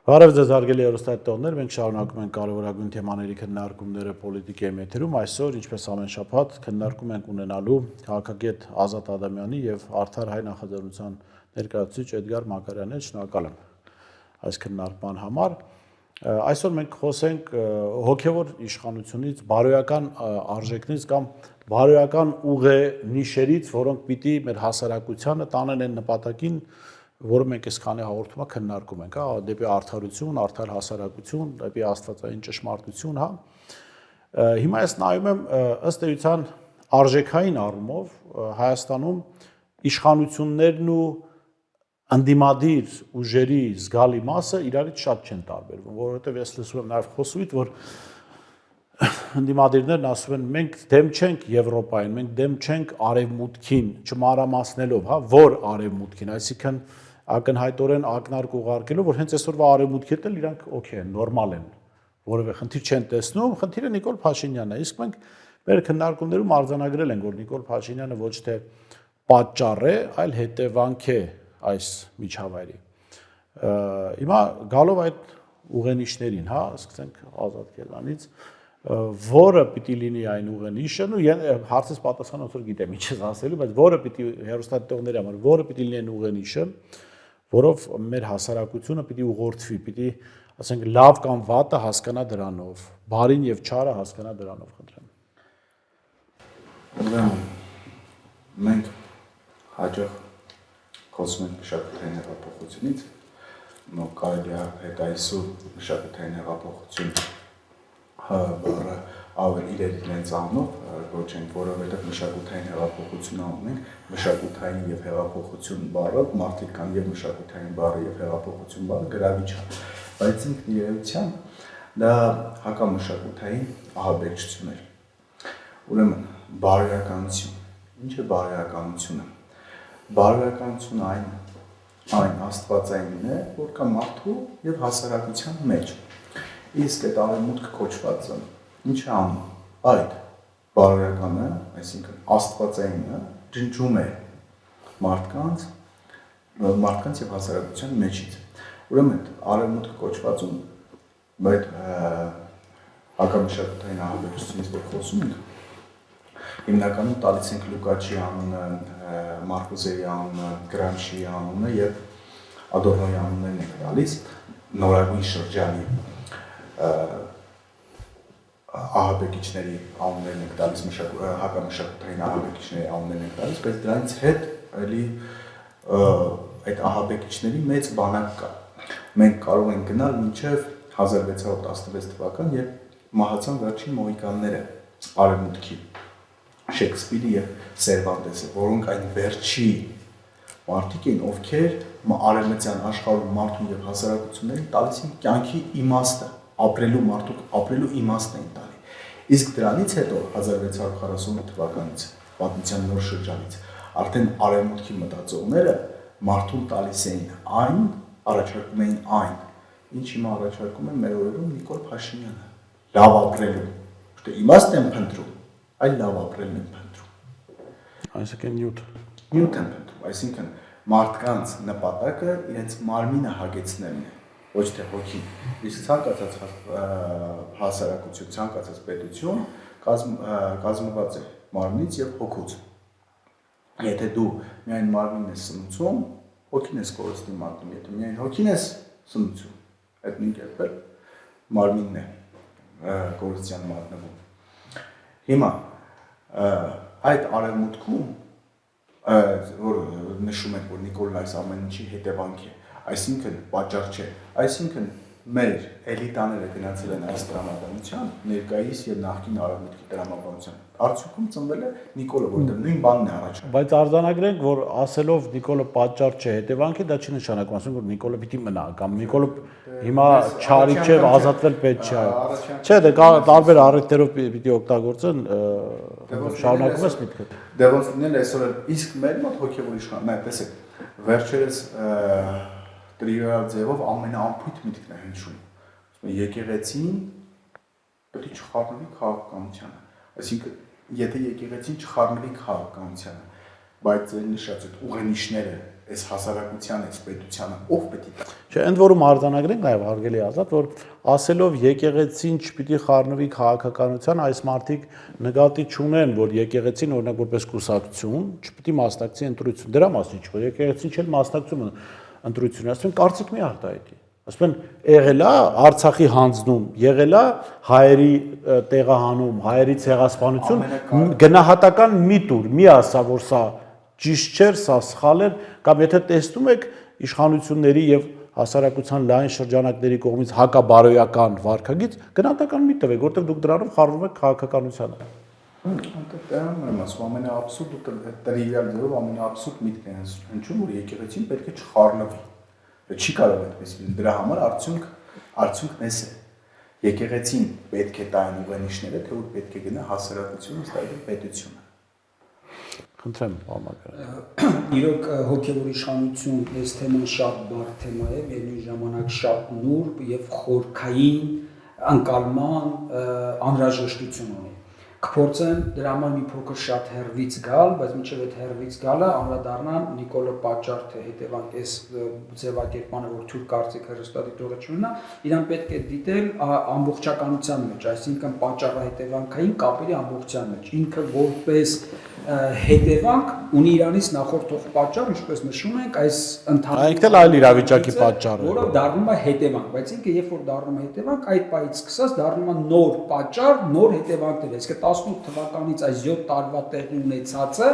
Բարև ձեզ հարգելի հեռուստատիտողներ, մենք շարունակում ենք կարևորագույն թեմաների քննարկումները պոլիտիկայի մեթերում, այսօր ինչպես ամեն շաբաթ քննարկում ենք ունենալու քաղաքագետ Ազատ Ադամյանի եւ Արդար հայ նախաձեռնության ներկայացուցիչ Էդգար Մակարյանի հետ շնորհակալ եմ այս քննարկման համար։ Այսօր մենք խոսենք հոգևոր իշխանությունից, բարոյական արժեքներից կամ բարոյական ուղենիշերից, որոնք պիտի մեր հասարակությանը տանեն այն նպատակին, որը մենք այսքանի հաղորդումա քննարկում ենք, հա, դեպի արդարություն, արդար հասարակություն, դեպի աստվածային ճշմարտություն, հա։ Հիմա ես նայում եմ ըստ էության արժեքային առումով Հայաստանում իշխանություններն ու անդիմադիր ուժերի զգալի մասը իրարից շատ չեն տարբերվում, որովհետև ես լսում եմ նաև խոսույթ, որ անդիմադիրներն ասում են մենք դեմ չենք Եվրոպային, մենք դեմ չենք արևմուտքին, չմանրամասնելով, հա, որ արևմուտքին, այսինքն ակնհայտորեն ակնարկ ուղարկելով, որ հենց այսօրվա արևմուտքերն էլ իրանք օքեյ են, նորմալ են, որևէ խնդիր չեն տեսնում, խնդիրը Նիկոլ Փաշինյանն է, իսկ մենք մեր քննարկումներում արձանագրել ենք, որ Նիկոլ Փաշինյանը ոչ թե պատճառ է, այլ հետևանք է այս միջավայրի։ Հիմա գալով այդ ուղենիշներին, հա, սկսենք Ազատ Քելանից, որը պիտի լինի այն ուղենիշը, ու հարցից պատասխանը ոնց որ գիտեմ ինչ ես ասելու, բայց որը պիտի հեռուստատիտողների համար, որը պիտի լինի այն ուղենիշը, որով մեր հասարակությունը պիտի ուղղորդվի, պիտի, ասենք, լավ կամ վատը հասկանա դրանով, բարին եւ չարը հասկանա դրանով, խնդրեմ։ Ուրեմն մենք հաջող խոսում ենք մշակութային հեղափոխությունից, նո կարելի է հետայսու մշակութային հեղափոխություն բառը ավելի իրենց անունով կոչենք, որովհետև մշակութային հեղափոխություն անունենք, մշակութային եւ հեղափոխություն բառը մարդիկ կան եւ մշակութային բառը եւ հեղափոխություն բառը գրավիչ է, բայց ինքն իրենությամբ դա հակամշակութային ահաբեկչություն է։ Ուրեմն բարոյականություն, ինչ է բարոյականությունը։ Բարոյականությունը այն աստվածայինն է, որ կա մարդու եւ հասարակության մեջ։ Իսկ այդ արևմուտք կոչվածը ինչ է անում։ Այդ բարոյականը, այսինքն աստվածայինը ջնջում է մարդկանց եւ հասարակության մեջից։ Ուրեմն արևմուտք կոչվածում այդ հակամշակութային ահաբեկչությունից որ խոսում ենք, հիմնականում տալիս ենք Լուկաչի անունը, Մարկուսի անունը, Գրանշի անունը եւ Ադորնոյի անուններն ենք տալիս նորագույն շրջանի ահաբեկիչների անուններն ենք տալիս, հակամշակութային ահաբեկիչների անուններն ենք տալիս, բայց դրանից հետ էլի այդ ահաբեկիչների մեծ բանակ կա։ Մենք կարող ենք գնալ մինչև 1616 թվական, երբ մահացան վերջին մոհիկանները արևմուտքի, Շեքսպիրը եւ Սերվանտեսը, որոնք այն վերջի մարդիկ էին, ովքեր արևմտյան աշխարհում մարդուն եւ հասարակություններին տալիս են կյանքի իմաստը, ապրելու իմաստն էին տալի։ Իսկ դրանից հետո 1648 թվականից պատմության նոր շրջանից արդեն արևմուտքի մտածողները մարդուն տալիս էին այն, առաջարկում էին այն, ինչ հիմա առաջարկում են մեր օրերում Նիկոլ Փաշինյանը, լավ ապրելու, ոչ թե իմաստ են փնտրում, այլ լավ ապրելն են փնտրում։ Այսինքն նյութ են փնտրում, այսինքն մարդկանց նպատակը իրենց մարմինը հագեցնելն է, ոչ թե հոգին։ Իսկ ցանկացած հասարակություն, ցանկացած պետություն կազմված է մարմնից եւ հոգուց։ Եթե դու միայն մարմինն ես սնուցում, հոգին ես կորստի մատնում, եթե միայն հոգին ես սնուցում, այդ նույն կերպ մարմինն է կորստյան մատնվում։ Հիմա այդ արևմուտքում որ նշում ենք, որ Նիկոլն այս ամեն ինչի հետևանք է, այսինքն պատճառ չէ, այսինքն մեր էլիտաները գնացել են այս տրամաբանության, ներկայիս եւ նախկին արևմուտքի տրամաբանության։ Արդյունքում ծնվել է Նիկոլը, որտեղ նույն բանն է առաջանում։ Բայց արձանագրենք, որ ասելով Նիկոլը պատճառ չէ, հետևանք է, դա չի նշանակում, ասում որ Նիկոլը պիտի մնա, կամ Նիկոլը հիմա չարի չէ, ազատվել պետք չէ։ Չէ, դա տարբեր առիթներով պիտի օգտագործեն, շարունակում ես միտքը։ Դե ոնց լինել այսօր իսկ մեր մոտ հոգեվոր իշխան, նայ, տեսեք, վերջերս տրիվիալ ձևով ամենաամփույթ միտքն է հնչում։ Եկեղեցին պետք է չխառնվի քաղաքականությանը։ Այսինքն, եթե եկեղեցին չխառնվի քաղաքականությանը, բայց նշած այդ ուղենիշները այս հասարակության, այս պետությանը ով պետք է տա։ Չէ, ընդ որում արձանագրենք նաև հարգելի Ազատ, որ ասելով եկեղեցին չպիտի խառնվի քաղաքականության, այս մարդիկ նկատի չունեն, որ եկեղեցին օրինակ որպես կուսակցություն չպիտի մասնակցի ընտրություն։ Դրա մասին չէ, որ եկեղեցին չէ մասնակցում ընտրություն, ասում են կարծիք մի արտահայտի։ Ասում են եղել է Արցախի հանձնում, եղել է հայերի տեղահանում, հայերի ցեղասպանություն, գնահատական մի տուր, մի ասա, որ սա ճիշտ չէր, սա սխալ էր, կամ եթե տեսնում եք իշխանությունների եւ հասարակության լայն շրջանակների կողմից հակաբարոյական վարքագիծ, գնահատական մի տվեք, որտեղ դուք դրանով խառնում եք քաղաքականությանը։ Այդտեղ եմ ասում, ամենաաբսուրդ ու տրիվիալ ձևով ամենաաբսուրդ միտքն է հնչում, որ եկեղեցին պետք է չխառնվի։ Չի կարող այդպես լինել։ Դրա համար արդյունքն էս է։ Եկեղեցին պետք է տա այն ուղենիշները, թե որ պետք է գնա հասարակությունը, ստայել պետությունը։ Խնդրեմ, Պարմակար։ Իրոք հոգևոր իշխանություն այս թեման շատ բարդ թեմա է, միևնույն ժամանակ շատ նուրբ եւ խորքային անկալման անհրաժեշտություն ունի։ Կփորձեմ դրա համար մի փոքր շատ հեռվից գալ, բայց մինչև այդ հեռվից գալը անդրադառնամ Նիկոլը պատճառ թե հետևանք այս ձևակերպանը, որ թույլ կարծիք հեռուստադիտողը չունենա, իրան պետք է դիտել ամբողջականության մեջ, այսինքն պատճառահետևանքային կապերի ամբողջության մեջ։ Ինքը որպես հետևանք ունի իրանից նախորդող պատճառ, ինչպես նշում ենք, այս Այնքան էլ այլ իրավիճակի պատճառ է, որը դառնում է հետևանք, բայց ինքը երբ որ դառնում է հետևանք, այդ պահից սկսած դառնում է նոր պատճառ, նոր հետևանքներ, այսինքն 18 թվականից այս 7 տարվա տեղի ունեցածը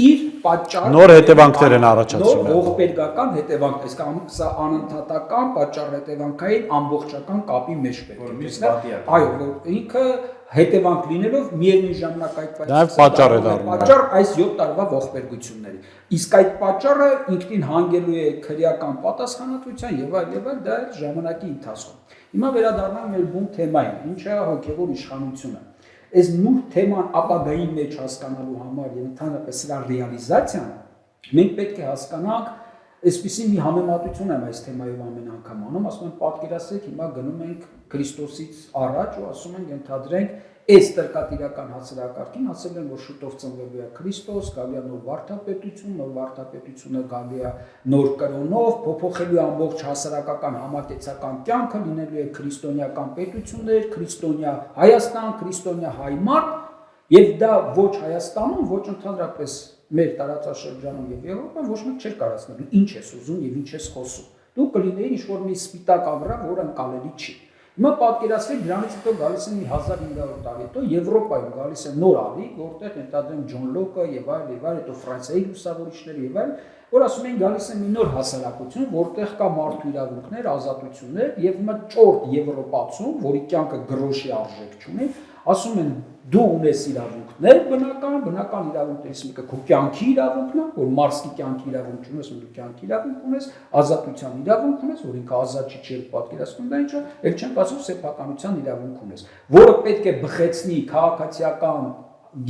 իր պատճառ նոր հետևանքներ են առաջացնում։ Նոր ողբերգական հետևանք, այսինքն սա անընդհատական պատճառ-հետևանքային ամբողջական կապի մեջ պետք է տեսնել։ Այո, որ ինքը հետևանք լինելով միևնույն ժամանակ այդ նաև պատճառ է դառնում։ Պատճառ այս 7 տարվա ողբերգությունների։ Իսկ այդ պատճառը ինքնին հանգելու է քրեական պատասխանատվության եւ այլ դա է ժամանակի ընթացքում։ Հիմա վերադառնանք մեր բուն թեմային, ինչը հոգեվոր իշխանությունը։ Այս նույն թեման ապագայի մեջ հասկանալու համար եւ ընդհանրապես սրա ռեալիզացիան մենք պետք է հասկանանք այսպիսի մի համեմատություն եմ այս թեմայով ամեն անգամ անում, ասում են պատկերացրեք հիմա գնում ենք Քրիստոսից առաջ ու ասում ենք ենթադրենք այս տրկատիրական հասարակարգին ասել են որ շուտով ծնվելու է Քրիստոս, գալի է նոր վարդապետությունը գալի է նոր կրոնով, փոփոխելու է ամբողջ հասարակական համակեցական կյանքը, լինելու է քրիստոնեական պետություններ, քրիստոնյա Հայաստան, քրիստոնյա հայ մարդ, եւ դա ոչ Հայաստանում, ոչ ընդհանրապես մեր տարածաշրջանում եւ Եվրոպայում ոչ մեկ չէր կարողացնել ինչ ես ուզում եւ ինչ ես խոսում։ Դու կլինեիր ինչ-որ մի սպիտակ ավրա, որը անցալելի չի։ Հիմա պատկերացրեք դրանից հետո գալիս են 1500 տարի հետո Եվրոպայում գալիս է նոր ալի, որտեղ ենթադրենք Ջոն Լոկը եւ այլ, հետո Ֆրանսիայի լուսավորիչները եւ այլ, որ ասում են գալիս է մի նոր հասարակություն, որտեղ կա մարդու իրավունքներ, ազատություններ եւ հիմա ճորտ Եվրոպացում, որի կյանքը գրոշի արժեք չունի, ասում են դու ունես իրավունքներ բնական իրավունքներից մեկը քո կյանքի իրավունքն է, որ մարսկի կյանքի իրավունք չունես, դու կյանքի իրավունք ունես, ազատության իրավունք ունես, որ ինքը ազատ չի պատկերացնում դա ինչա, եւ չենք ասում սեփականության իրավունք ունես, որը պետք է բխեցնի քաղաքացիական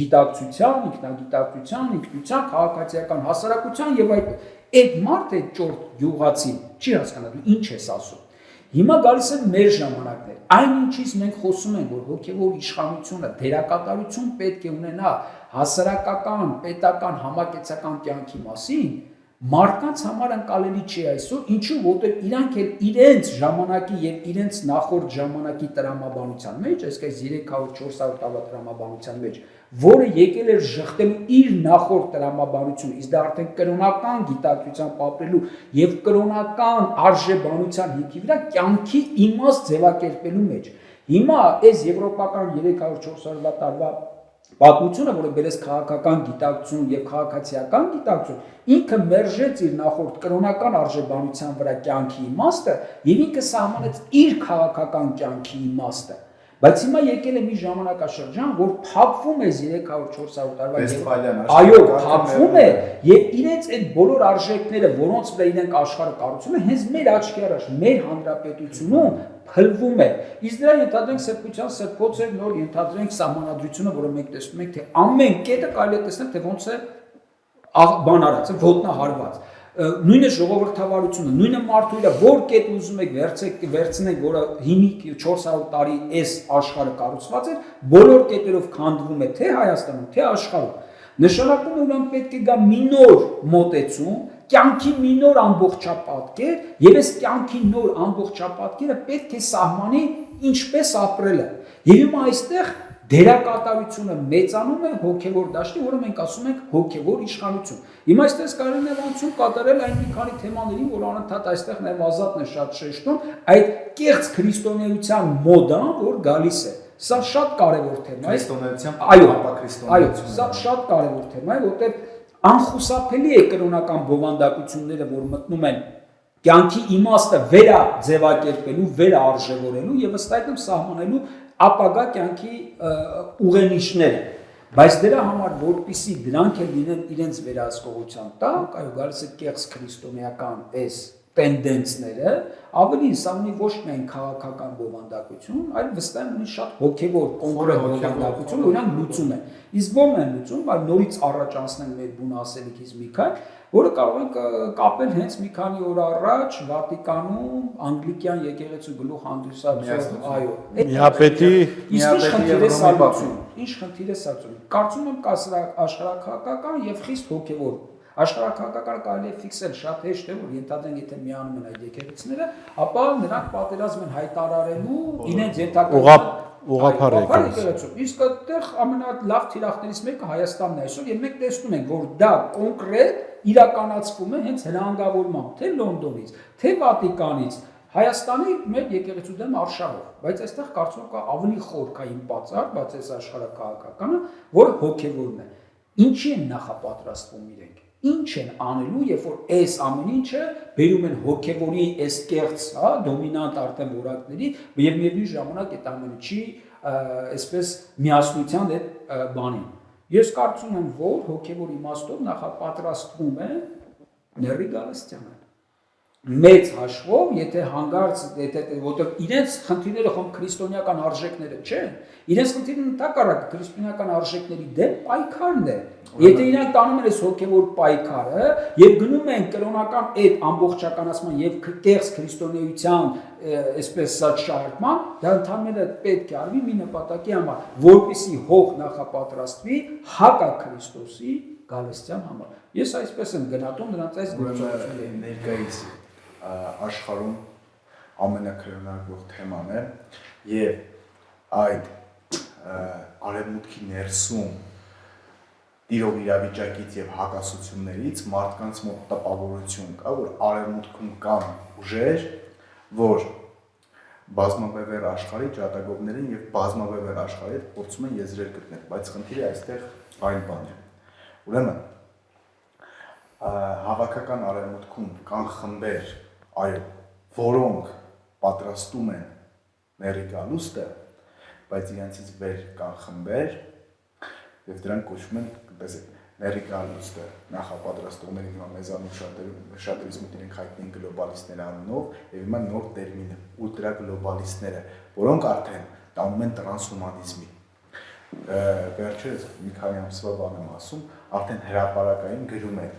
գիտակցության, ինքնագիտակցության, ինքնության, քաղաքացիական հասարակության եւ այդ մարդը ճորտ յուղացին չի հասկանալու ինչ ես ասում։ Հիմա գալիս են մեր ժամանակներ։ Այն ինչից մենք խոսում ենք, որ հոգևոր իշխանությունը դերակատարություն պետք է ունենա հասարակական, պետական, համակեցական կյանքի մասին, մարդկանց համար անցալելի չի այսօր, ինչու որտեղ իրանք էլ իրենց ժամանակի եւ իրենց նախորդ ժամանակի տրամաբանության մեջ, այսինքն 300-400 տարվա տրամաբանության մեջ, որը եկել էր շղթելու իր նախորդ տրամաբանությունը, իսկ դա արդեն կրոնական գիտակցությամբ ապրելու եւ կրոնական արժեբանության հիմքի վրա կյանքի իմաստ ձևակերպելու մեջ։ Հիմա այս եվրոպական 300-400 տարվա պատմությունը, որը բերեց քաղաքական գիտակցություն եւ քաղաքացիական գիտակցություն, ինքը մերժեց իր նախորդ կրոնական արժեբանության վրա կյանքի իմաստը եւ ինքը սահմանեց իր քաղաքական կյանքի իմաստը։ Բայց հիմա եկել է մի ժամանակաշրջան, որ փակվում է 300-400 տարվա այո, փակվում է եւ իրենց այդ բոլոր արժեքները, որոնց վրա իրենք աշխարհը կառուցում են, հենց մեր աչքի առաջ, մեր հանրապետությունում փլվում է։ Իսկ դրա ենթադրենք սրբության սրբոց էր նոր ենթադրենք սահմանադրությունը, որը մենք տեսնում ենք, թե ամեն կետը կարելի է տեսնել, թե ոնց է բան արած, ոտնահարված։ Նույնը ժողովրդավարությունը, նույնը մարդու իր որ կետ ուզում եք վերցնեք, որը հիմի 400 տարի այս աշխարհը կառուցված է, բոլոր կետերով քանդվում է թե Հայաստանում, թե աշխարհում։ Նշանակում է ուրեմն պետք է գա մի նոր մոտեցում, կյանքի մի նոր ամբողջապատկեր եւ այս կյանքի նոր ամբողջապատկերը պետք է սահմանի ինչպես ապրելը։ Եվ հիմա այստեղ դերակատարությունը մեծանում է հոգևոր դաշտի, որը մենք ասում ենք հոգևոր իշխանություն։ Հիմա այստեղ կարելի է նվանություն կատարել այն մի քանի թեմաներին, որ անընդհատ այստեղ նաև Ազատն է շատ շեշտում, այդ կեղծ քրիստոնեության մոդան, որ գալիս է։ Սա շատ կարևոր թեմա է։ Քրիստոնեության, այո, սա շատ կարևոր թեմա է, որտեղ անխուսափելի է կրոնական բովանդակությունները, որ մտնում են կյանքի իմաստը վերաձևակերպելու, վերաարժևորելու եւ ըստ այդմ սահմանելու ապագա կյանքի ուղենիշները, բայց դրա համար որպեսզի դրանք էլ լինեն իրենց վերահսկողության տակ, այո, գալիս է կեղծ քրիստոնեական այս տենդենսները, ավելին սա ունի ոչ միայն քաղաքական բովանդակություն, այլ վստահ ունի շատ հոգևոր կոնկրետ բովանդակություն, օրինակ լուծում է։ Իսկ ո՞րն է լուծում, այլ նորից առաջ անցնենք մեր բուն ասելիքից մի քիչ, որը կարող ենք կապել հենց մի քանի օր առաջ Վատիկանում անգլիկյան եկեղեցու գլուխ հանդիսացող, այո, Միապետի ինչ խնդիր է սա ծում։ Կարծում եմ կա աշխարհակաղակական եւ խիստ հոգևոր աշխարհակաղակական կարելի է ֆիքսել շատ հեշտ է, որ ենթադրենք եթե միանում են այդ եկեղեցիները, ապա նրանք պատերազմ են հայտարարելու իրենց ուղղափառ եկեղեցու։ Իսկ այդտեղ ամենալավ թիրախներից մեկը Հայաստանն է այսօր, եւ մենք տեսնում ենք, որ դա կոնկրետ իրականացվում է հենց հրանգավորմամբ, թե Լոնդոնից, թե Վատիկանից, Հայաստանի մեր եկեղեցու դեմ արշավով, բայց այստեղ կարծում կա ավելի խորքային պատճառ, բայց այս աշխարհակաղակականը, որ հոգևորն է։ Ինչի են նախապատրաստվում իրենք։ Ինչ են անելու, երբ որ այս ամեն ինչը բերում են հոգևորի այս կեղծ, դոմինանտ արդեն որակների եւ միևնույն ժամանակ այդ ամենը չի այսպես միասնության այդ բանին։ Ես կարծում եմ, որ հոգևոր իմաստով նախապատրաստվում է Նեռի Գալստյանը։ Մեծ հաշվով, եթե հանգարց, որտեղ իրենց խնդիրները խոմ քրիստոնեական արժեքները չեն, իրենց խնդիրը ընդհակառակը քրիստոնեական արժեքների դեմ պայքարն է։ Եթե իրանք տանում են այս հոգևոր պայքարը եւ գնում են կրոնական այդ ամբողջականացման եւ կեղծ քրիստոնեության այսպես շարժման, դա ընդհանրապես պետք է արվի մի նպատակի համար, որպեսզի հող նախապատրաստվի հակաքրիստոսի Գալստյան համար։ Ես այսպես եմ գնահատում նրանց այս գործողությունները ներկայիս աշխարհում ամենակրոնարկող թեման է եւ այդ արևմուտքի ներսում իրով իրավիճակից եւ հակասություններից մարդկանց մոտ տպավորություն կա, որ արևմուտքում կան ուժեր, որ բազմավեվեր աշխարհի ջատագովներին եւ բազմավեվեր աշխարհի հետ փորձում են եզրեր գտնել, բայց խնդիրը այստեղ այլ բան է։ Ուրեմն հավաքական արևմուտքում կան խմբեր, այո, որոնք պատրաստում են Նեռի Գալուստը, բայց իրենցից վեր կան խմբեր եւ դրանք կոչվում են, տեսեք, Նեռի Գալուստը նախապատրաստողների հիմա մեզանում շատերից մոտ իրենք հայտնի են գլոբալիստներ անունով եւ հիմա նոր տերմին է ուլտրագլոբալիստները, որոնք արդեն տանում են տրանսհումանիզմի։ Վերջերս մի քանի ամսվա բան եմ ասում, արդեն հրապարակային գրում են,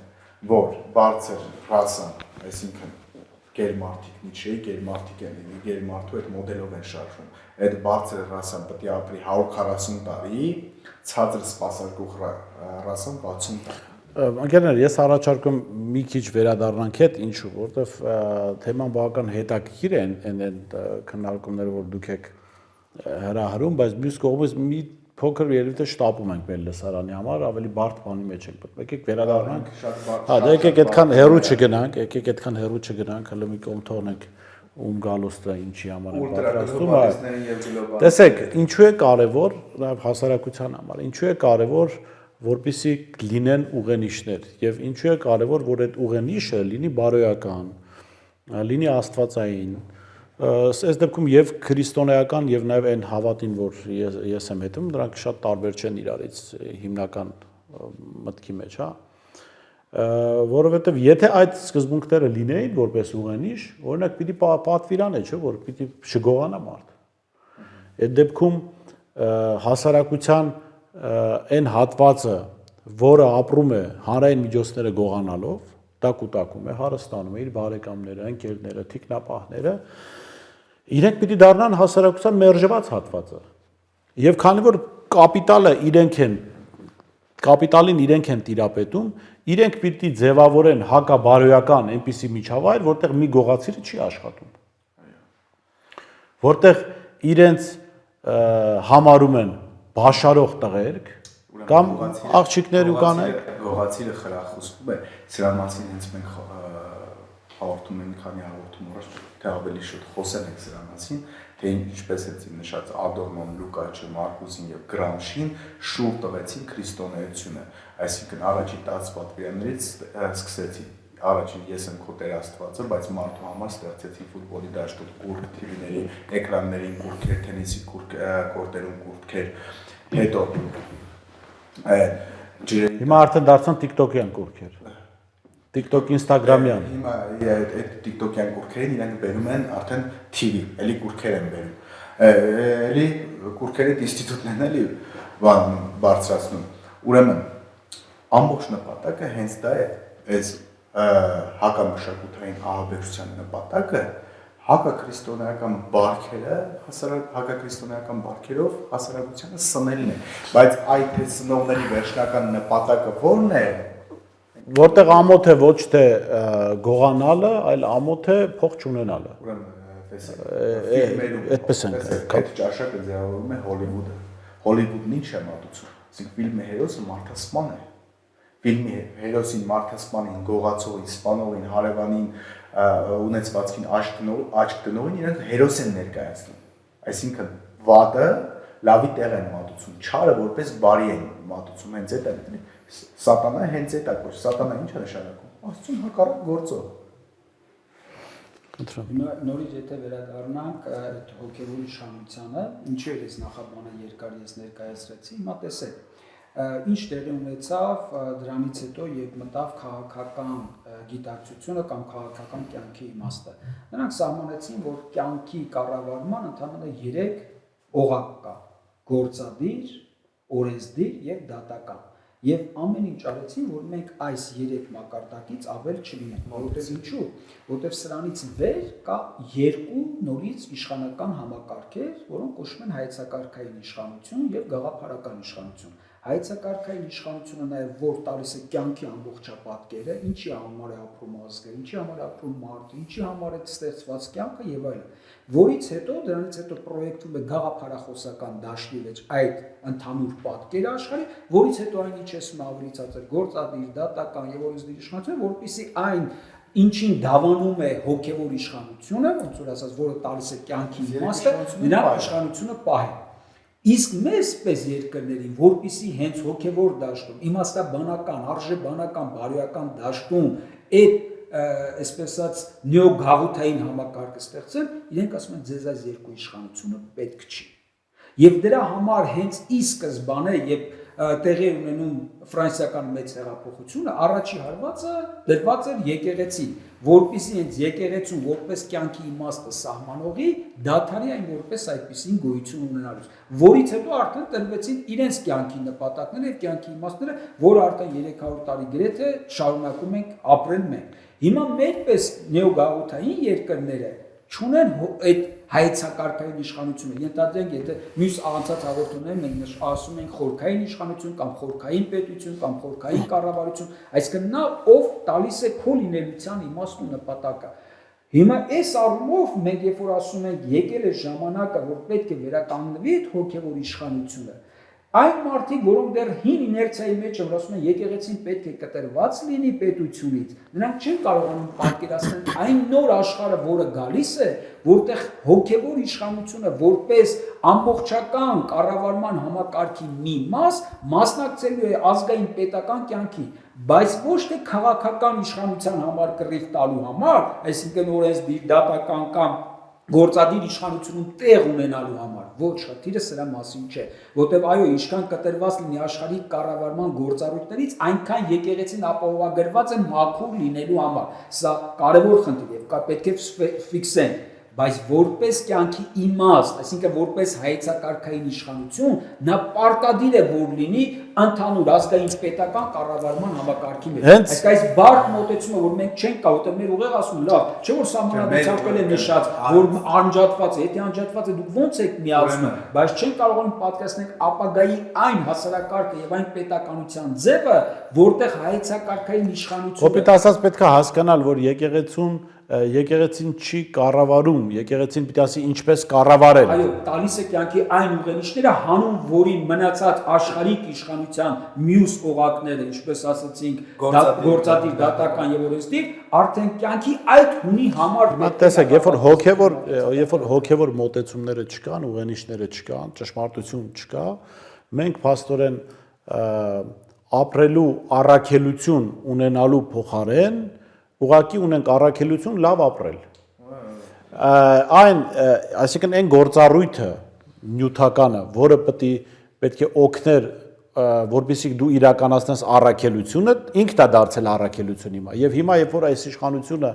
որ բարձր ռասան, այսինքն գերմարտիկ Նիչեի գերմարտիկ են, գերմարտու այդ մոդելով են շարժվում։ Այդ բարձր ռասան պետք է ապրի 140 տարի, ցածր սպասարկող ռասան 60 տարի։ Անկերներ, ես առաջարկում մի քիչ վերադառնանք հետ, ինչու, որտեվ թեման բավական հետաքրքիր է այն քննարկումները, որ դուք եք հրահրում, բայց մյուս կողմից մի փոքր երևի թե շտապում ենք մեր լսարանի համար, ավելի բարդ բանի մեջ ենք պետք։ Եկեք վերադառնանք։ Հա, դե եկեք այդքան հեռու չգնանք, հələ մի կողմ թողնենք ում Գալուստը ինչի համար է պատրաստում։ Տեսեք, ինչու է կարևոր, նաև հասարակության համար, ինչու է կարևոր, որպեսզի լինեն ուղենիշներ եւ ինչու է կարևոր, որ այդ ուղենիշը լինի բարոյական, լինի աստվածային, այս դեպքում եւ քրիստոնեական եւ նաեւ այն հավատին, որ ես եմ հետում, դրանք շատ տարբեր չեն իրարից հիմնական մտքի մեջ, հա, որովհետեւ եթե այդ սկզբունքները լինեին որպես ուղենիշ, օրինակ պիտի պատվիրան է, չէ, որ պիտի չգողանա մարդ։ Այդ դեպքում հասարակության այն հատվածը, որը ապրում է հանրային միջոցները գողանալով, դա կուտակում է, հարստանում է իր բարեկամները, ընկերները, թիկնապահները, իրենք պիտի դառնան հասարակության մերժված հատվածը։ Եվ քանի որ կապիտալը իրենք են կապիտալին իրենք են տիրապետում, իրենք պիտի ձևավորեն հակաբարոյական այնպիսի միջավայր, որտեղ մի գողացիրը չի աշխատում։ Որտեղ իրենց համարում են բաշարող տղերք կամ աղջիկներ ու կանայք, գողացիրը խրախուսվում է, սրա մասին հենց մենք հաղորդում ենք քանի հաղորդում առաջ, թե ավելի շուտ խոսել ենք սրա մասին, թե ինչպես է նշած Ադորնոն, Լուկաչը, Մարկուսին եւ Գրամշին շուտ տվեցին քրիստոնեությունը, այսինքն առաջի 10 պատվիրաններից սկսեցին առաջին ես եմ քո Տեր Աստվածը, բայց մարդու համար ստեղծեցին ֆուտբոլի դաշտում կուրկ, TV-ների, էկրաններին կուրկեր, թենիսի կորտերում կուրկեր, հետո հիմա արդեն դարձան TikTok-յան կուրկեր, TikTok, Instagram-յան։ Հիմա այդ TikTok-յան կուրկերին իրենք բերում են արդեն TV, էլի կուրկեր են բերում, էլի կուրկերի ինստիտուտն են էլի բարձրացնում, ուրեմն ամբողջ նպատակը հենց դա է, այս հակամշակութային ահաբեկչության նպատակը հակաքրիստոնեական բարքերը, հակաքրիստոնեական բարքերով հասարակությանը սնելն է, բայց այդ սնողների վերջնական նպատակը ո՞րն է, որտեղ ամոթ է ոչ թե գողանալը, այլ ամոթ է փող չունենալը։ ուրեմն Այդպես են այդ ճաշակը ձևավորում է Հոլիվուդը։ Հոլիվուդն ինչ է մատուցում, այսինքն ֆիլմի հերոսը մարդասպան է։ Ֆիլմի հերոսին մարդասպանին, գողացողին, սպանողին, հարևանին, ունեցվածքին աչք դնողին իրենք հերոս են ներկայացնում։ Այսինքն վատը լավի տեղ են մատուցում, չարը որպես բարի են մատուցում, հենց այդ է։ Սատանա հենց այդ է կոչ։ Սատանա ինչ է նշանակում։ Աստծուն հակառակ գործող։ Նորից եթե վերադառնանք այդ հոգևոր իշխանությանը, ինչու էր այս նախաբանը երկար ես ներկայացրեցի, հիմա տեսեք, ինչ տեղի ունեցավ դրանից հետո երբ մտավ քաղաքական գիտակցությունը կամ քաղաքական կյանքի իմաստը։ Նրանք սահմանեցին, որ կյանքի կառավարման ընդհանրապես 3 օղակ կա՝ գործադիր, օրենսդիր եւ դատական։ Եվ ամեն ինչ արեցին, որ մենք այս 3 մակարդակից ավել չլինենք, որովհետեւ ինչու, որովհետեւ սրանից վեր կա 2 նորից իշխանական համակարգեր, որոնք կոչվում են հայեցակարգային իշխանություն եւ գաղափարական իշխանություն։ Հայեցակարգային իշխանությունը նաև որ տալիս է կյանքի ամբողջապատկերը, ինչի համար է ապրում ազգը, ինչի համար է ապրում մարդը, ինչի համար է ստեղծված կյանքը եւ այլն, որից հետո դրանից հետո պրոյեկտում է գաղափարախոսական դաշտի մեջ այդ ընդհանուր պատկերը աշխարհի, որից հետո այն ինչ ասում ավելի ցածր գործադիր, դատական եւ օրենսդիր իշխանություն, որպեսզի այն ինչին դավանում է հոգեվոր իշխանությունը, ոնց որ ասած, որը տալիս է կյանքի իմաստը, նրան իշխանությունը պահի։ Իսկ մեզ պես երկրներին, որպիսի հենց հոգևոր դաշտում, իմաստաբանական, արժեբանական, բարոյական դաշտում այդ այսպես ասած նեոգաղութային համակարգը ստեղծել, իրենք ասում են ձեզ այս 2 իշխանությունը պետք չի։ Եվ դրա համար հենց ի սկզբանե, երբ տեղի ունենում ֆրանսիական մեծ հեղափոխությունը, առաջի հարվածը դրված էր եկեղեցին, որպեսզի հենց եկեղեցուն որպես կյանքի իմաստը սահմանողի դադարի այն որպես այդպիսին գոյություն ունենալուց, որից հետո արդեն տրվեցին իրենց կյանքի նպատակները եւ կյանքի իմաստները, որ արդեն 300 տարի գրեթե շարունակում ենք ապրել մենք։ Հիմա մերպես նեոգաղութային երկրները չունեն այդ հայեցակարգային իշխանությունը, ենթադրենք, եթե մյուս անցած հաղորդումներում մենք ասում ենք խորքային իշխանություն կամ խորքային պետություն կամ խորքային կառավարություն, այսինքն նա ով տալիս է քո լինելիության իմաստն ու նպատակը։ Հիմա այս առումով մենք երբ որ ասում ենք եկել է ժամանակը, որ պետք է վերականգնվի այդ հոգևոր իշխանությունը, այն մարդիկ, որոնք դեռ հին իներցիայի մեջ են, ասում են եկեղեցին պետք է կտրված լինի պետությունից, նրանք չեն կարողանում պատկերացնել այն նոր աշխարհը, որը գալիս է, որտեղ հոգևոր իշխանությունը որպես ամբողջական կառավարման համակարգի մի մաս մասնակցելու է ազգային պետական կյանքի, բայց ոչ թե քաղաքական իշխանության համար կռիվ տալու համար, այսինքն օրենսդիր, դատական կամ գործադիր իշխանությունում տեղ ունենալու համար, ոչ, խնդիրը սրա մասին չէ, որտեղ այո, ինչքան կտրված լինի աշխարհի կառավարման գործառույթներից, այնքան եկեղեցին ապահովագրված է մաքուր լինելու համար։ Սա կարևոր խնդիր է, պետք է ֆիքսենք, բայց որպես կյանքի իմաստ, այսինքն որպես հայեցակարգային իշխանություն, նա պարտադիր է որ լինի ընդհանուր ազգային պետական կառավարման համակարգի մեջ։ Հենց- Այսինքն այս բարդ մոտեցումը, որ մենք չենք կարող, որտեղ մեր ուղեղ ասում լավ, չէ՞ որ սահմանադրությամբ է նշած, որ անջատված է, եթե անջատված է, դուք ո՞նց եք միացնում, բայց չեն կարողանում պատկերացնել ապագայի այն հասարակարգը եւ այն պետականության ձևը, որտեղ հայեցակարգային իշխանությունը Կոպիտ ասած պետք է հասկանալ, որ եկեղեցին չի կառավարում, եկեղեցին պիտի ասի ինչպես կառավարել։ Այո, տալիս է կյանքի այն ուղենիշները, հանուն որին մնացած աշխարհիկ իշխանության մյուս օղակները, ինչպես ասացինք, գործադիր, դատական եւ օրենսդիր, արդեն կյանքի այդ հունի համար Հիմա տեսեք, երբ որ հոգևոր մոտեցումները չկան, ուղենիշները չկան, ճշմարտություն չկա, մենք փաստորեն ապրելու առաքելություն ունենալու փոխարեն ուղղակի ունենք առաքելություն լավ ապրել։ Այսինքն այն գործառույթը նյութականը, որը պետք է օգներ, որպեսզի դու իրականացնես առաքելությունը, ինքն է դարձել առաքելություն հիմա։ Եվ հիմա երբ որ այս իշխանությունը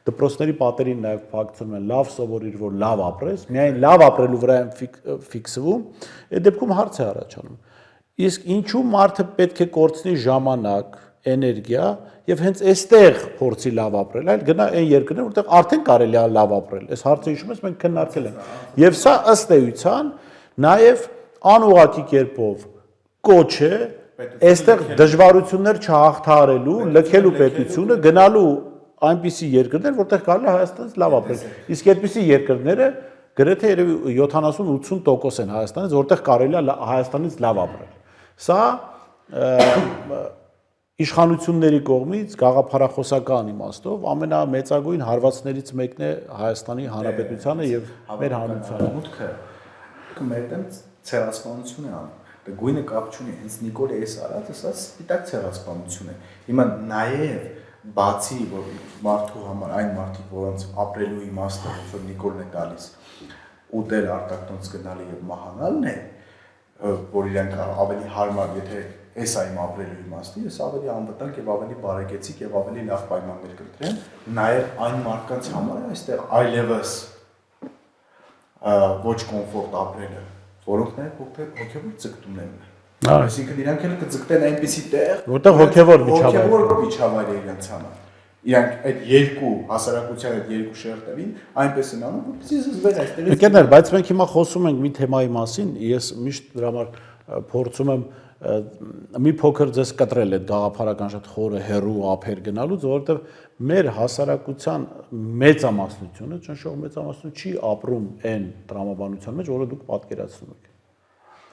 դպրոցների պատերին նաև փակցում են լավ սովորիր, որ լավ ապրես, միայն լավ ապրելու վրա են ֆիքսվում, այդ դեպքում հարց է առաջանում։ Իսկ ինչու մարդը պետք է կորցնի ժամանակ, էներգիա եւ հենց այստեղ փորձի լավ ապրել, այլ գնա այն երկրներ, որտեղ արդեն կարելի է լավ ապրել։ Այս հարցը հիշում ես մենք քննարկել ենք։ Եվ սա ըստ էության նաեւ անուղղակի կերպով կոչ է այստեղ դժվարություններ չհաղթահարելու, լքելու պետությունը, գնալու այնպիսի երկրներ, որտեղ կարելի է Հայաստանից լավ ապրել։ Իսկ այդպիսի երկրները գրեթե երևի 70-80% են Հայաստանից, որտեղ կարելի է Հայաստանից լավ ապրել։ Սա իշխանությունների կողմից գաղափարախոսական իմաստով ամենամեծագույն հարվածներից մեկն է Հայաստանի Հանրապետությանը եւ մեր հանրությանը։ Մուտքը մեր դեմ ցեղասպանություն է անում։ Դա գույնը կապ չունի, հենց Նիկոլը էս արած, սա սպիտակ ցեղասպանություն է։ Հիմա նաեւ բացի որ մարդու համար այն մարդիկ, որոնց ապրելու իմաստը, որ Նիկոլն է տալիս, ուտել արտակնոց գնալը եւ մահանալն է, որ իրենք ավելի հարմար, եթե այս այմ ապրելու իմաստի, ես ավելի անվտանգ եւ ավելի բարեկեցիկ եւ ավելի լավ պայմաններ կընտրեմ, նաեւ այն մարդկանց համար այստեղ այլևս ոչ կոմֆորտ ապրելը, որոնք նաեւ հոգեվոր ձգտումներ ունեն։ Այսինքն իրանք էլ կձգտեն այնպիսի տեղ, որտեղ հոգեվոր միջավայր է իրենց համար։ Իրանք այդ երկու հասարակության այդ երկու շերտերին այնպես են անում, որպեսզի զզվեն այստեղից։ Ընկերներ, բայց մենք հիմա խոսում ենք մի թեմայի մասին, ես միշտ դրա համար փորձում եմ մի փոքր ձեզ կտրել այդ գաղափարական շատ խորը հերու ափեր գնալուց, որովհետև մեր հասարակության մեծամասնությունը, ճնշող մեծամասնությունը չի ապրում այն տրամաբանության մեջ, որը դուք պատկերացնում եք։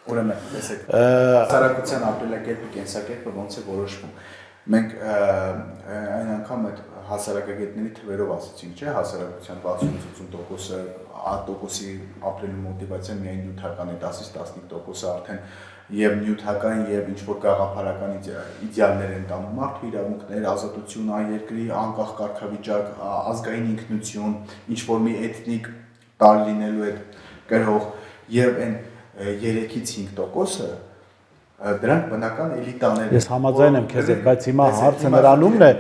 Ուրեմն, տեսեք, հասարակության ապրելակերպը, կենսակերպը ոնց է որոշվում։ Մենք այն անգամ այդ հասարակագետների թվերով ասացինք, չէ՞, հասարակության 60-80%-ը տոկոսի ապրելու մոտիվացիան միայն նյութական է, 10-ից 15%-ը արդեն եւ նյութական եւ ինչ որ գաղափարական իդեալներ են տանում, մարդու իրավունքներ, ազատություն, երկրի անկախ կարգավիճակ, ազգային ինքնություն, ինչ որ մի էթնիկ տար լինելու այդ գրող եւ այն 3-ից 5%-ը դրանք բնական էլիտաներ են։ Ես համաձայն եմ քեզ հետ, բայց հիմա հարցը նրանումն է,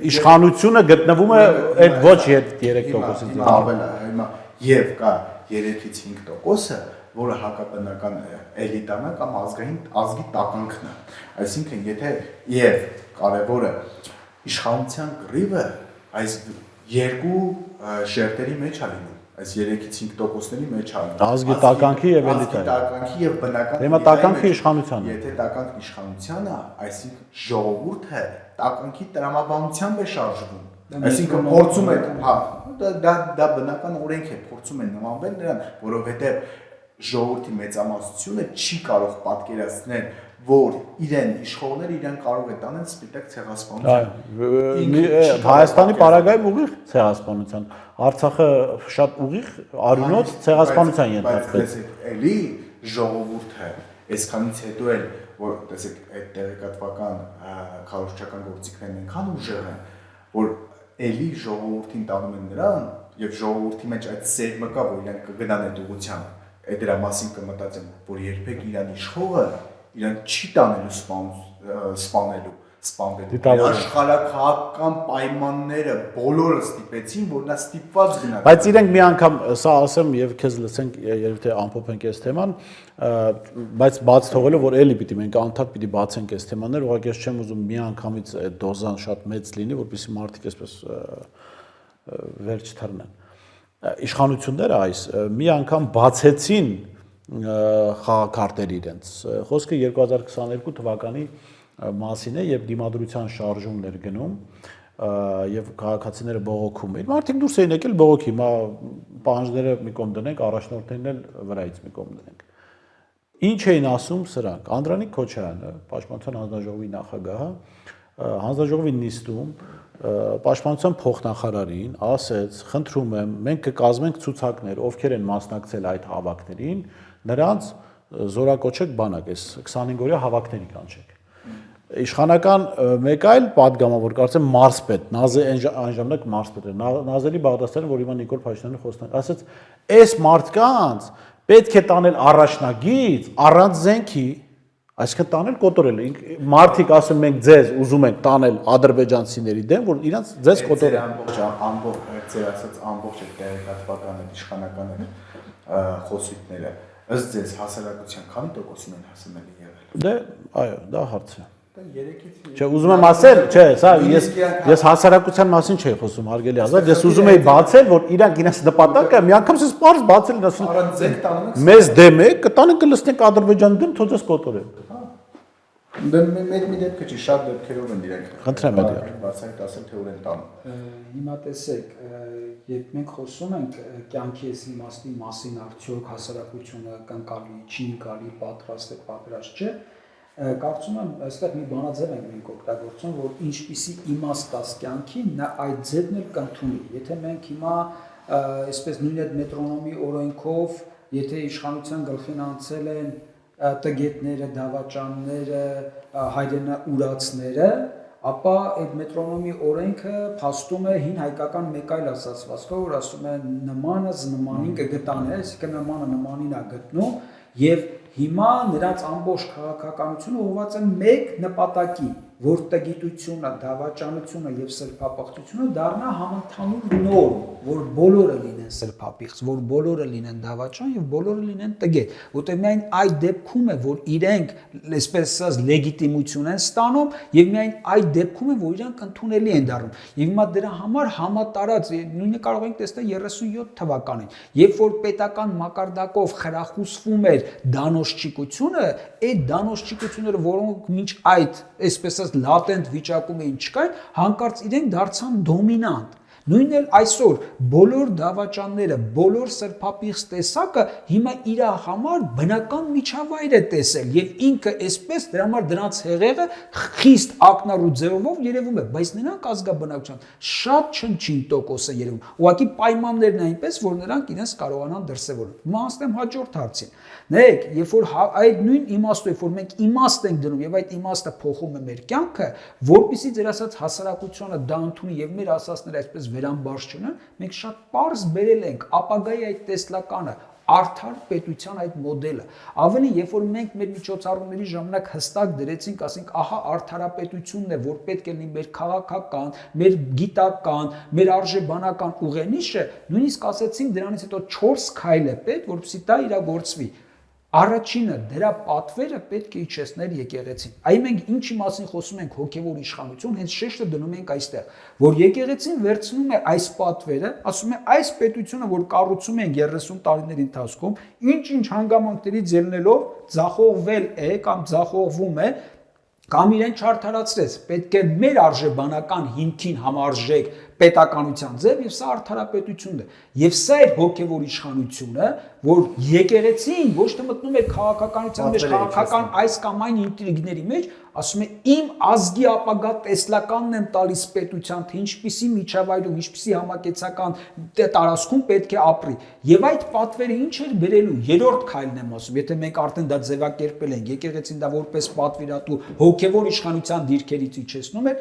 իշխանությունը գտնվում է այդ ոչ 3%-ից։ Հիմա եւ կա 3-ից 5%-ը, որը հակաբնական էլիտան է կամ ազգի տականքն է։ Այսինքն, եթե եւ կարևորը իշխանության կռիվը այս երկու շերտերի մեջ է լինում, այս 3-ից 5%-ների մեջ է լինում։ Ազգի տականքի եւ էլիտայի։ Տականքի եւ բնական։ Հիմա տականքի իշխանության է։ Եթե տականքն իշխանության է, այսինքն ժողովուրդը տականքի տրամաբանությամբ է շարժվում։ Այսինքն փորձում է, հա, դա բնական օրենք է, փորձում են նմանվել նրան, որովհետեւ ժողովրդի մեծամասնությունը չի կարող պատկերացնել, որ իրեն իշխողները իրեն կարող է տանել սպիտակ ցեղասպանության։ Հայաստանի պարագայում ուղիղ ցեղասպանության, Արցախը շատ ուղիղ արյունոց ցեղասպանության ենթարկվեց։ Էլի ժողովուրդը այսքանից հետո էլ որ տեսեք այդ տեղեկատվական քարոզչական գործիքներն այնքան ուժեղ են, որ էլի ժողովրդին տանում են նրան եւ ժողովրդի մեջ այդ սերմը կա, որ իրենք կգնան այդ ուղղությամբ։ Այդ դրա մասին կմտածեմ, որ երբեք իրան իշխողը իրան չի տանելու սպանելու, սպանվելու։ Աշխարհակահաղական պայմանները բոլորը ստիպեցին, որ նա ստիպված գնա։ Բայց իրենք մի անգամ սա ասեմ եւ քեզ լսենք, երբ թե ամփոփենք այս թեման, բայց բաց թողելով որ էլի պիտի մենք անդադ պիտի բացենք այս թեմաները, ուղղակի ես չեմ ուզում մի անգամից այդ դոզան շատ մեծ լինի, որպեսզի մարդիկ այսպես վերջ թռնեն։ Իշխանությունները այս մի անգամ բացեցին խաղակարտեր իրենց։ Խոսքը 2022 թվականի մասին է, երբ դիմադրության շարժումներ գնում եւ քաղաքացիները բողոքում էին։ Մարդիկ դուրս էին եկել բողոքի, հիմա պահանջները մի կողմ դնենք, առաջնորդներն էլ վրայից մի կողմ դնենք։ Ինչ էին ասում սրանք։ Անդրանիկ Քոչարյանը, Պաշտպանության հանձնաժողովի նախագահը, հանձնաժողովի նիստում Պաշտպանության փոխնախարարին ասեց. «Խնդրում եմ, մենք կկազմենք ցուցակներ, ովքեր են մասնակցել այդ հավաքներին, նրանց զորակոչեք բանակ, այս 25-օրյա հավաքների կանչեք»։ Իշխանական մեկ այլ падգամավոր, կարծեմ Մարսպետ, այն ժամանակ Մարսպետ էր, Նազելի Բաղդասարյանը, որ հիմա Նիկոլ Փաշինյանը խոստան, ասեց. «Այս մարդկանց պետք է տանել առաջնագիծ առանց զենքի, այսինքն տանել կոտորել։ Մարդիկ ասում մենք ձեզ ուզում ենք տանել ադրբեջանցիների դեմ, որ իրանց ձեզ կոտորեն»։ Ամբողջ ձեր ասած ամբողջ այդ տեղեկատվական իշխանականները խոսույթները ըստ ձեզ հասարակության քանի տոկոսին են հասանելի եղել։ Դե այո, դա հարց է։ Չէ, ուզում եմ ասել, չէ, սա ես հասարակության մասին չէի խոսում, հարգելի ազատ, ես ուզում էի բացել, որ իրանք իրենց նպատակը մի անգամ ես պարզ բացել, ասում առանց ձեկ տանենք։ մեզ դեմ է, կտանենք կլսնենք Ադրբեջանի դեմ, թող ես կոտորեն։ Դե մեկ մի դեպք չի, շատ դեպքերով են իրենք։ Խնդրեմ եմ բացայք ասել, թե ուր են տանում։ Հիմա տեսեք, երբ մենք խոսում ենք կյանքի այս իմաստի մասին, արդյոք հասարակությունը կընկալի, չի ընկալի, պատրաստ է, պատրաստ չէ, կարծում եմ, այստեղ մի բանաձև ենք մենք օգտագործում, որ ինչպիսի իմաստ տաս կյանքի, նա այդ ձևն էլ կընդունի։ Եթե մենք հիմա այսպես նույն այդ մետրոնոմի օրենքով, եթե իշխանության գլխին անցել են տգետները, դավաճանները, հայրենաուրացները, ապա այդ մետրոնոմի օրենքը փաստում է հին հայկական մեկ այլ ասացվածքով, որ ասում է նմանը նմանին կգտանե, այսինքն նմանը նմանին է գտնում եւ հիմա նրանց ամբողջ քաղաքականությունը ուղղված է մեկ նպատակի, որ տգիտությունը, դավաճանությունը եւ սրբապղծությունը դառնա համընդհանուր նորմ, որ բոլորը լինեն սրբապիղծ, որ բոլորը լինեն դավաճան եւ բոլորը լինեն տգետ, որտեղ միայն այդ դեպքում է, որ իրենք այսպես ասած լեգիտիմություն են ստանում եւ միայն այդ դեպքում է, որ իրանք ընդունելի են դառնում։ Եվ հիմա դրա համար համատարած նույնը կարող ենք տեսնել 37 թվականին, երբ որ պետական մակարդակով խրախուսվում էր դանոշչիկությունը, այդ դանոշչիկությունները, որոնք մինչ այդ այսպես լատենտ վիճակում էին չկային, հանկարծ իրենք դարձան դոմինանտ։ Նույնն էլ այսօր բոլոր դավաճանները, բոլոր սրբապիղծ տեսակը հիմա իր համար բնական միջավայր է տեսել եւ ինքը այսպես դրա համար դրանց հեղեղը խիստ ակնառու ձևով երևում է, բայց նրանք ազգաբնակության շատ չնչին տոկոս է երևում։ Ուղղակի պայմաններն այնպես, որ նրանք իրենց կարողանան դրսևորել։ Հիմա ասեմ հաջորդ հարցին։ Նայեք, երբ որ այդ նույն իմաստով, որ մենք իմաստ ենք դնում եւ այդ իմաստը փոխում է մեր կյանքը, որpիսի ձեր ասած հասարակությունը դա ընդունի եւ մեր ասածները այսպես վերամբարձ չունեն, մենք շատ པարզ բերել ենք ապագայի այդ տեսլականը, արդար պետության այդ մոդելը։ Ավելի երբ որ մենք մեր միջոցառումների ժամանակ հստակ դրեցինք, ասենք, ահա արդարապետությունն է, որ պետք է լինի մեր քաղաքական, մեր գիտական, մեր արժեբանական ուղենիշը, նույնիսկ ասեցինք դրանից հետո 4 քայլ է պետք, որպեսզի դա իրագործվի։ Առաջինը դրա պատվերը պետք է իջեցնել եկեղեցին։ Այ մենք ինչի մասին խոսում ենք հոգևոր իշխանություն, հենց շեշտը դնում ենք այստեղ, որ եկեղեցին վերցնում է այս պատվերը, ասում է այս պետությունը, որ կառուցում ենք 30 տարիների ընթացքում, ինչ-ինչ հանգամանքներից ելնելով ձախողվել է կամ ձախողվում է, կամ իրեն չարդարացրեց, պետք է մեր արժեբանական հիմքին համարժեք պետականության ձև եւ սա արդարապետությունն է։ Եվ սա է հոգևոր իշխանությունը, որ եկեղեցին ոչ թե մտնում է քաղաքականության մեջ, քաղաքական այս կամ այն ինտրիգների մեջ, ասում է իմ ազգի ապագա տեսլականն եմ տալիս պետության, թե ինչպիսի միջավայրում, ինչպիսի համակեցական տարածքում պետք է ապրի։ Եվ այդ պատվերը ինչ էր բերելու, երրորդ քայլն եմ ասում, եթե մենք արդեն դա ձևակերպել ենք, եկեղեցին դա որպես պատվիրատու հոգևոր իշխանության դիրքերից իջեցնում է,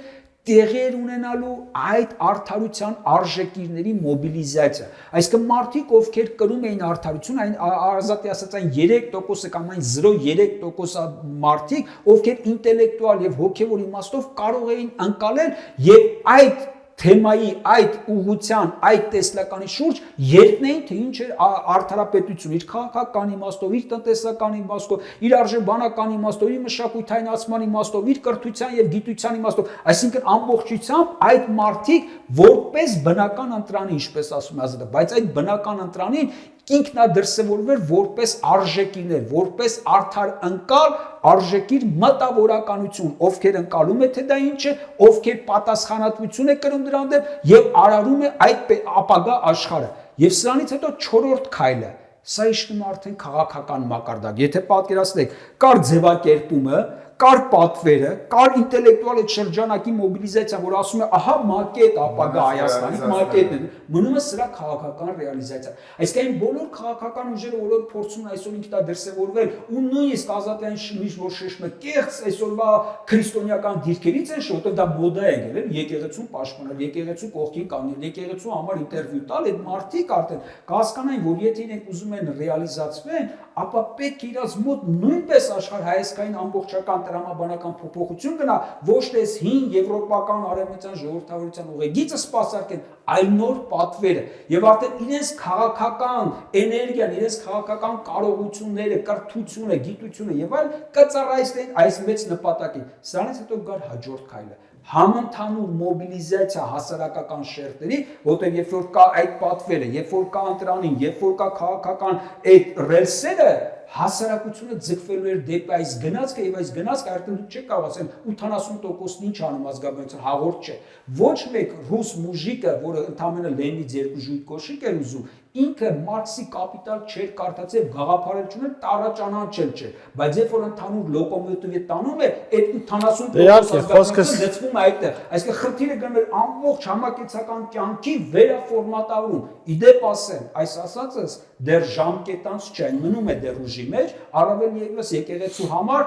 տեղեր ունենալու այդ արդարության արժեքիրների մոբիլիզացիա։ Այսինքն մարդիկ, ովքեր կրում էին արդարություն, այն ազատի ասած այն 3% կամ այն 0.3% մարդիկ, ովքեր ինտելեկտուալ եւ հոգեվոր իմաստով կարող էին անցնել եւ այդ թեմայի, այդ ուղղության, այդ տեսլականի շուրջ երտնեին, թե ինչ է արդարապետություն, իր քաղաքական իմաստով, իր տնտեսական իմաստով, իր արժեբանական իմաստով, իր մշակութայնացման իմաստով, իր կրթության եւ գիտության իմաստով, այսինքն ամբողջությամբ այդ մարդիկ որպես բնական ընտրանի, ինչպես ասում է Ազատը, բայց այդ բնական ընտրանին ինքնադրսևորվեր որպես արժեքիներ, որպես արդար ընկալ արժեքիր մտավորականություն, ովքեր ընկալում է թե դա ինչ է, ովքեր պատասխանատվություն է կրում դրան դեմ եւ արարում է այդ ապագա աշխարհը։ Եվ սրանից հետո 4-րդ քայլը, սա իշխում արդեն քաղաքական մակարդակ։ Եթե պատկերացնեք, կար ձևակերպումը, կար պատվերը, կար ինտելեկտուալ այդ շրջանակի մոբիլիզացիա, որ ասում է, ահա մակետ ապագա Հայաստանի մակետն է, մնում է սրա քաղաքական ռեալիզացիա։ Այսինքն բոլոր քաղաքական ուժերը, որոնք փորձում են այսօր ինքնադրսևորվել, ու նույնիսկ Ազատային շնորհիվ որ շեշտում է, կեղծ այսօրվա քրիստոնեական դիրքերից են, որովհետև դա մոդա է եղել, եկեղեցուն պաշտպանել, եկեղեցու կողքին կանգնել, եկեղեցու համար ինտերվյու տալ, այդ մարդիկ արդեն կհասկանային, որ եթե իրենք ուզում են ռեալիզացվեն, ապա պետք է իրաց մոտ նույնպես աշխարհայացքային ամբողջական տրամաբանական փոփոխություն գնա, ոչ թե հին եվրոպական արևմտյան ժողովրդավարության ուղեգիծը սպասարկեն, այլ նոր պատվերը եւ արդեն իրենց քաղաքական էներգիան, իրենց քաղաքական կարողությունները, կրթությունը, գիտությունը եւ այլ կծառայեցնեն այս մեծ նպատակին։ Սրանից հետո գար հաջորդ քայլը, համընդհանուր մոբիլիզացիա հասարակական շերտերի, որտեղ երբ որ կա այդ պատվերը, երբ որ կա ընտրանին, երբ որ կա քաղաքական այդ ռելսերը, հասարակությունը ձգվելու էր դեպի այս գնացքը եւ այս գնացքը արդեն չէ կարող ասել 80%-ն ինչ անում ազգաբնության հաղորդ չէ։ Ոչ մեկ ռուս մուժիկը, որը ընդամենը Լենինից 2 ժույտ կոշիկ էր ուզում, ինքը Մարքսի կապիտալ չէր կարդացել, գաղափարել չուներ, տարաճանաչել չէ, բայց երբ որ ընդհանուր լոկոմոտիվը տանում է, այդ 80% լցվում է այդտեղ։ Այսինքն խնդիրը գնում է ամբողջ համակեցական կյանքի վերաֆորմատավորում։ Իդեպ ասեմ, այս ասածս դեռ ժամկետանց չէ, մնում է դեռ ուժի մեջ, առավել ևս եկեղեցու համար,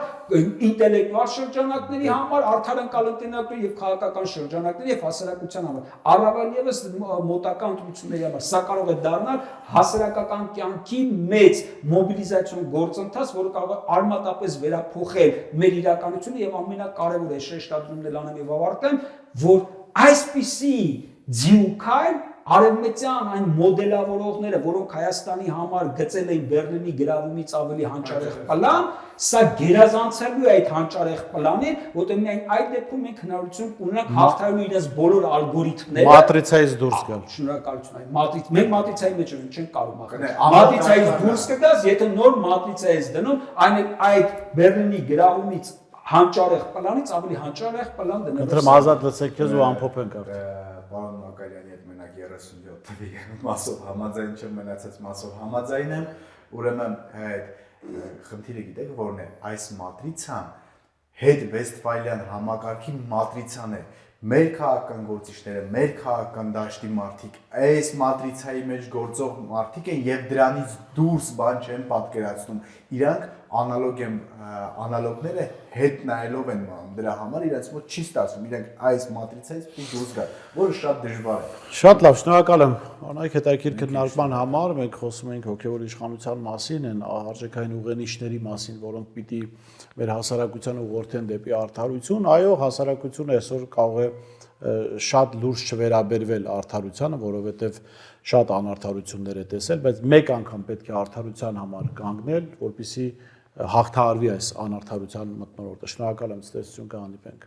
ինտելեկտուալ շրջանակների համար, արդար ընկալ ընտանեկան եւ քաղաքական շրջանակների եւ հասարակության համար, առավել ևս մոտակա ընտրությունների համար, սա կարող է դառնալ հասարակական կյանքի մեծ մոբիլիզացիոն գործընթաց, որը կարող է արմատապես վերափոխել մեր իրականությունը եւ ամենակարևորը շեշտադրումն էլ անեմ եւ ավարտեմ, որ այսպիսի ձիուքայլ արևմտյան այն մոդելավորողները, որոնք Հայաստանի համար գծել էին Բեռլինի գրավումից ավելի հանճարեղ պլան, սա գերազանցելու է այդ հանճարեղ պլանին, որտեղ միայն այդ դեպքում մենք հնարավորություն ունենք հաղթահարելու իրենց բոլոր ալգորիթմները մատրիցայից դուրս գալ։ Շնորհակալություն այն մենք մատրիցայի մեջ չենք կարող հաղթել։ Մատրիցայից դուրս կգաս, եթե նոր մատրիցա ես դնում, այդ Բեռլինի գրավումից հանճարեղ պլանից ավելի հանճարեղ պլան դնել։ Ընտրեմ Ազատ լսեք քեզ ու ամփոփենք արդեն։ Պարոն Մակարյանի հետ մենակ 37 թվի մասով համաձայն չեմ, մնացած մասով համաձայն եմ, ուրեմն խնդիրը գիտեք որն է, այս մատրիցան հետ Վեստֆալյան համակարգի մատրիցան է, մեր քաղաքական գործիչները, մեր քաղաքական դաշտի մարդիկ, այս մատրիցայի մեջ գործող մարդիկ են եւ դրանից դուրս բան չեն պատկերացնում, իրանք անալոգները հետ նայելով են մնում, դրա համար իրենց մոտ չի ստացվում, իրենք այս մատրիցայից պիտի դուրս գան, որը շատ դժվար է։ Շատ լավ, շնորհակալ եմ։ Անայք հետաքրքիր քննարկման համար մենք խոսում ենք հոգևոր իշխանության մասին, այն արժեքային ուղենիշների մասին, որոնք պիտի մեր հասարակությանը ուղղորդեն դեպի արդարություն։ Այո, հասարակությունը այսօր կարող է շատ լուրջ չվերաբերվել արդարությանը, որովհետև շատ անարդարություններ է տեսել, բայց մեկ անգամ պետք է արդարության համար կանգնել, որպեսզի հաղթահարվի այս անարդարության մթնոլորտը։ Շնորհակալ եմ, ցտեսություն կհանդիպենք։